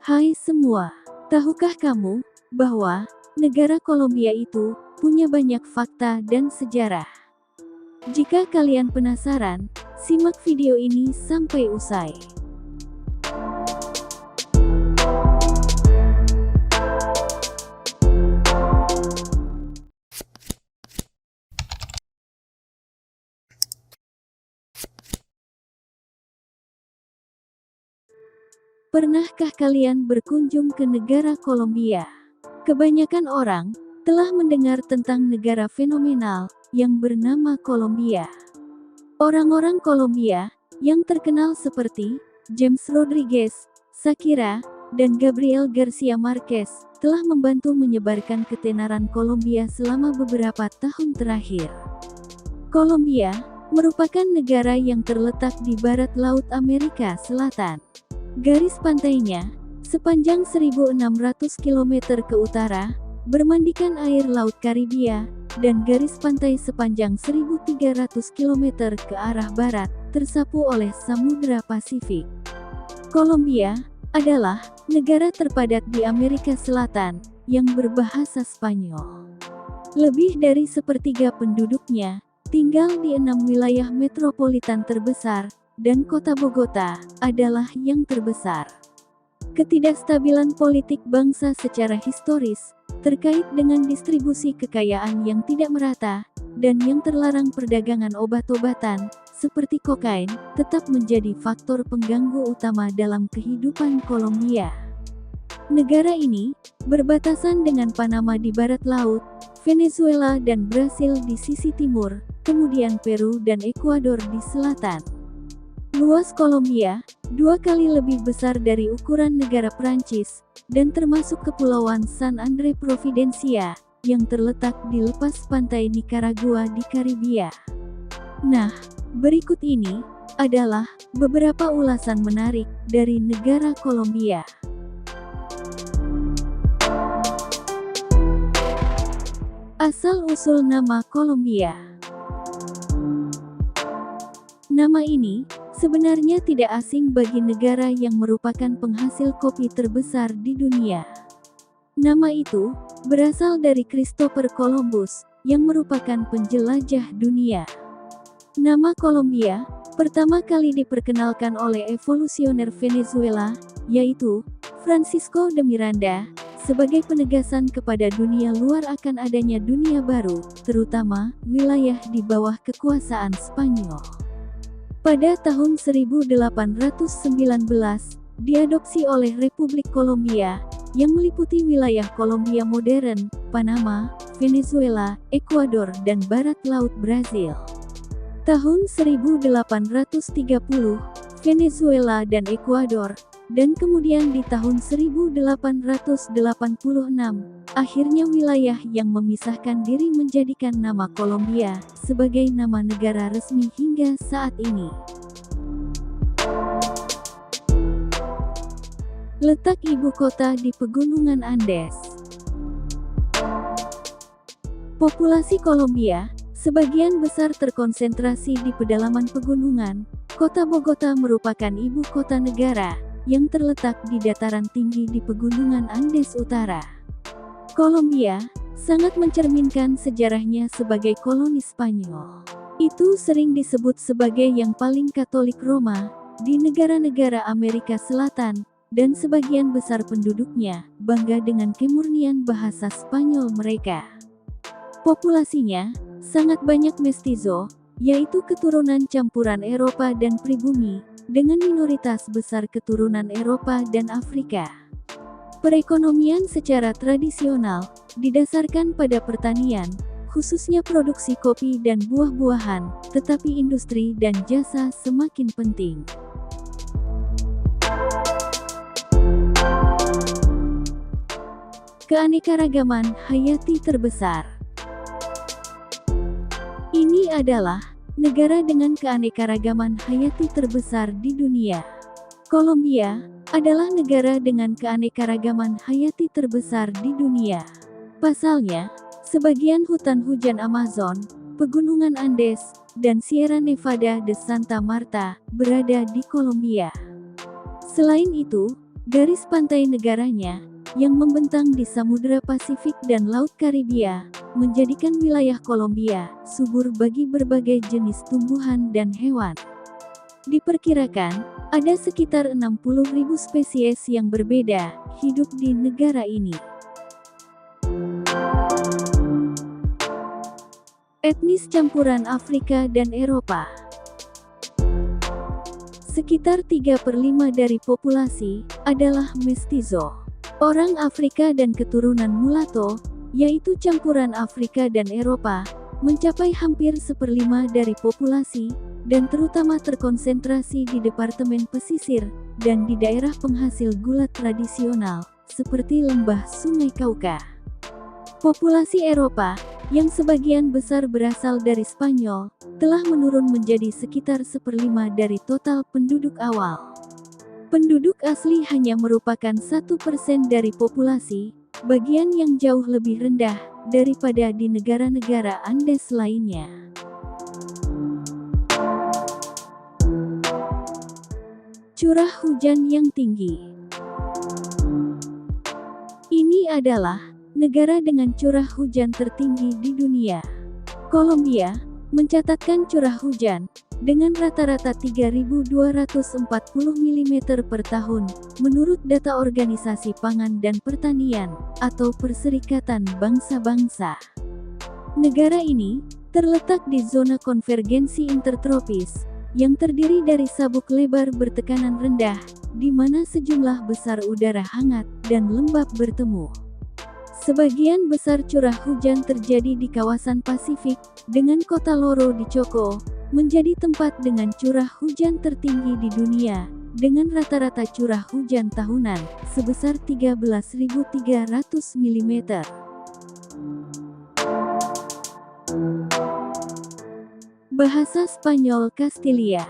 Hai semua, tahukah kamu bahwa negara Kolombia itu punya banyak fakta dan sejarah? Jika kalian penasaran, simak video ini sampai usai. Pernahkah kalian berkunjung ke negara Kolombia? Kebanyakan orang telah mendengar tentang negara fenomenal yang bernama Kolombia. Orang-orang Kolombia yang terkenal seperti James Rodriguez, Shakira, dan Gabriel Garcia Marquez telah membantu menyebarkan ketenaran Kolombia selama beberapa tahun terakhir. Kolombia merupakan negara yang terletak di barat laut Amerika Selatan. Garis pantainya sepanjang 1.600 km ke utara, bermandikan air Laut Karibia, dan garis pantai sepanjang 1.300 km ke arah barat, tersapu oleh Samudra Pasifik. Kolombia adalah negara terpadat di Amerika Selatan yang berbahasa Spanyol. Lebih dari sepertiga penduduknya tinggal di 6 wilayah metropolitan terbesar, dan kota Bogota adalah yang terbesar. Ketidakstabilan politik bangsa secara historis, terkait dengan distribusi kekayaan yang tidak merata, dan yang terlarang perdagangan obat-obatan, seperti kokain, tetap menjadi faktor pengganggu utama dalam kehidupan Kolombia. Negara ini berbatasan dengan Panama di barat laut, Venezuela dan Brasil di sisi timur, kemudian Peru dan Ekuador di selatan. Luas Kolombia 2 kali lebih besar dari ukuran negara Prancis, dan termasuk Kepulauan San André Providencia, yang terletak di lepas pantai Nicaragua di Karibia. Nah, berikut ini adalah beberapa ulasan menarik dari negara Kolombia. Asal-usul nama Kolombia. Nama ini sebenarnya tidak asing bagi negara yang merupakan penghasil kopi terbesar di dunia. Nama itu berasal dari Christopher Columbus, yang merupakan penjelajah dunia. Nama Kolombia pertama kali diperkenalkan oleh evolusioner Venezuela, yaitu Francisco de Miranda, sebagai penegasan kepada dunia luar akan adanya dunia baru, terutama wilayah di bawah kekuasaan Spanyol. Pada tahun 1819, diadopsi oleh Republik Kolombia, yang meliputi wilayah Kolombia modern, Panama, Venezuela, Ekuador dan barat laut Brazil. Tahun 1830, Venezuela dan Ekuador, dan kemudian di tahun 1886, akhirnya wilayah yang memisahkan diri menjadikan nama Kolombia sebagai nama negara resmi hingga saat ini. Letak ibu kota di Pegunungan Andes. Populasi Kolombia sebagian besar terkonsentrasi di pedalaman pegunungan. Kota Bogota merupakan ibu kota negara yang terletak di dataran tinggi di Pegunungan Andes Utara. Kolombia sangat mencerminkan sejarahnya sebagai koloni Spanyol. Itu sering disebut sebagai yang paling Katolik Roma di negara-negara Amerika Selatan, dan sebagian besar penduduknya bangga dengan kemurnian bahasa Spanyol mereka. Populasinya sangat banyak mestizo, yaitu keturunan campuran Eropa dan pribumi, dengan minoritas besar keturunan Eropa dan Afrika. Perekonomian secara tradisional didasarkan pada pertanian, khususnya produksi kopi dan buah-buahan, tetapi industri dan jasa semakin penting. Keanekaragaman hayati terbesar. Ini adalah negara dengan keanekaragaman hayati terbesar di dunia. Kolombia adalah negara dengan keanekaragaman hayati terbesar di dunia. Pasalnya, sebagian hutan hujan Amazon, Pegunungan Andes, dan Sierra Nevada de Santa Marta berada di Kolombia. Selain itu, Garis pantai negaranya, yang membentang di Samudra Pasifik dan Laut Karibia, menjadikan wilayah Kolombia subur bagi berbagai jenis tumbuhan dan hewan. Diperkirakan, ada sekitar 60.000 spesies yang berbeda hidup di negara ini. Etnis campuran Afrika dan Eropa. Sekitar 3/5 dari populasi adalah mestizo. Orang Afrika dan keturunan mulatto, yaitu campuran Afrika dan Eropa, mencapai hampir 1/5 dari populasi, dan terutama terkonsentrasi di departemen pesisir, dan di daerah penghasil gula tradisional, seperti lembah Sungai Cauca. Populasi Eropa, yang sebagian besar berasal dari Spanyol, telah menurun menjadi sekitar 1/5 dari total penduduk awal. Penduduk asli hanya merupakan 1% dari populasi, bagian yang jauh lebih rendah daripada di negara-negara Andes lainnya. Curah hujan yang tinggi. Ini adalah negara dengan curah hujan tertinggi di dunia. Kolombia mencatatkan curah hujan dengan rata-rata 3.240 mm per tahun, menurut data Organisasi Pangan dan Pertanian, atau Perserikatan Bangsa-Bangsa. Negara ini terletak di zona konvergensi intertropis, yang terdiri dari sabuk lebar bertekanan rendah, di mana sejumlah besar udara hangat dan lembab bertemu. Sebagian besar curah hujan terjadi di kawasan Pasifik, dengan kota Loro di Choco menjadi tempat dengan curah hujan tertinggi di dunia, dengan rata-rata curah hujan tahunan sebesar 13.300 mm. Bahasa Spanyol Kastilia.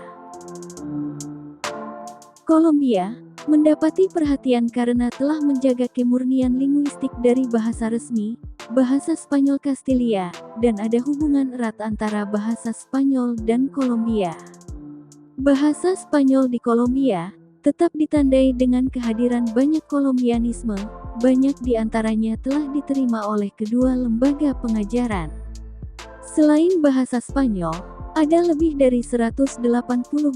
Kolombia mendapati perhatian karena telah menjaga kemurnian linguistik dari bahasa resmi, bahasa Spanyol Kastilia, dan ada hubungan erat antara bahasa Spanyol dan Kolombia. Bahasa Spanyol di Kolombia tetap ditandai dengan kehadiran banyak kolombianisme, banyak di antaranya telah diterima oleh kedua lembaga pengajaran. Selain bahasa Spanyol, ada lebih dari 180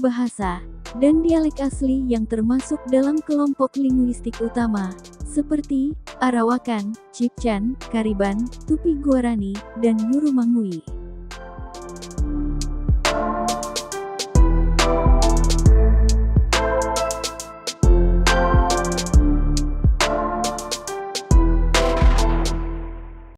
bahasa dan dialek asli yang termasuk dalam kelompok linguistik utama, seperti Arawakan, Chibchan, Kariban, Tupi Guarani, dan Yurumangui.